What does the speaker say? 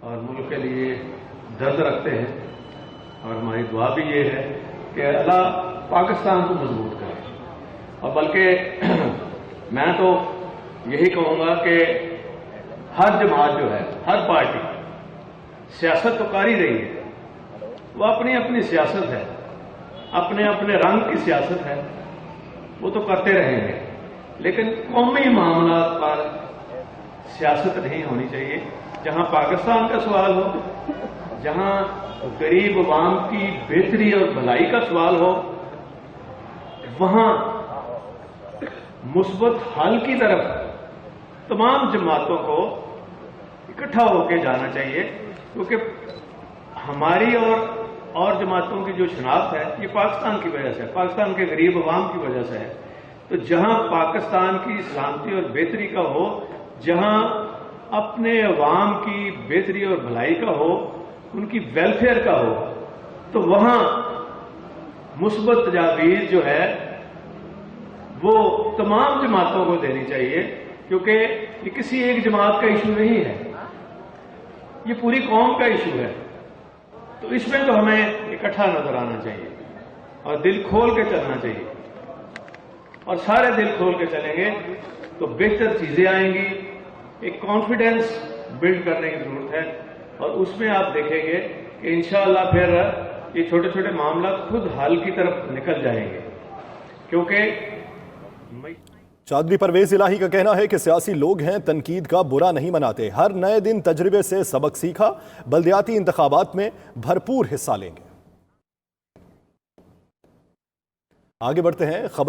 اور ملک کے لیے درد رکھتے ہیں، اور ہماری دعا بھی یہ ہے کہ اللہ پاکستان کو مضبوط کرے. اور بلکہ میں تو یہی کہوں گا کہ ہر جماعت جو ہے، ہر پارٹی سیاست تو کر ہی رہی ہے، وہ اپنی اپنی سیاست ہے، اپنے اپنے رنگ کی سیاست ہے، وہ تو کرتے رہیں گے، لیکن قومی معاملات پر سیاست نہیں ہونی چاہیے. جہاں پاکستان کا سوال ہو، جہاں غریب عوام کی بہتری اور بھلائی کا سوال ہو، وہاں مثبت حل کی طرف تمام جماعتوں کو اکٹھا ہو کے جانا چاہیے، کیونکہ ہماری اور جماعتوں کی جو شناخت ہے یہ پاکستان کی وجہ سے ہے، پاکستان کے غریب عوام کی وجہ سے ہے. تو جہاں پاکستان کی سلامتی اور بہتری کا ہو، جہاں اپنے عوام کی بہتری اور بھلائی کا ہو، ان کی ویلفیئر کا ہو، تو وہاں مثبت تجاویز جو ہے وہ تمام جماعتوں کو دینی چاہیے، کیونکہ یہ کسی ایک جماعت کا ایشو نہیں ہے، یہ پوری قوم کا ایشو ہے. تو اس میں تو ہمیں اکٹھا نظر آنا چاہیے اور دل کھول کے چلنا چاہیے، اور سارے دل کھول کے چلیں گے تو بہتر چیزیں آئیں گی. ایک کانفیڈنس بلڈ کرنے کی ضرورت ہے، اور اس میں آپ دیکھیں گے کہ انشاءاللہ پھر یہ چھوٹے چھوٹے معاملات خود حل کی طرف نکل جائیں گے. کیونکہ چودھری پرویز الہی کا کہنا ہے کہ سیاسی لوگ ہیں، تنقید کا برا نہیں مناتے، ہر نئے دن تجربے سے سبق سیکھا، بلدیاتی انتخابات میں بھرپور حصہ لیں گے. آگے بڑھتے ہیں. خبر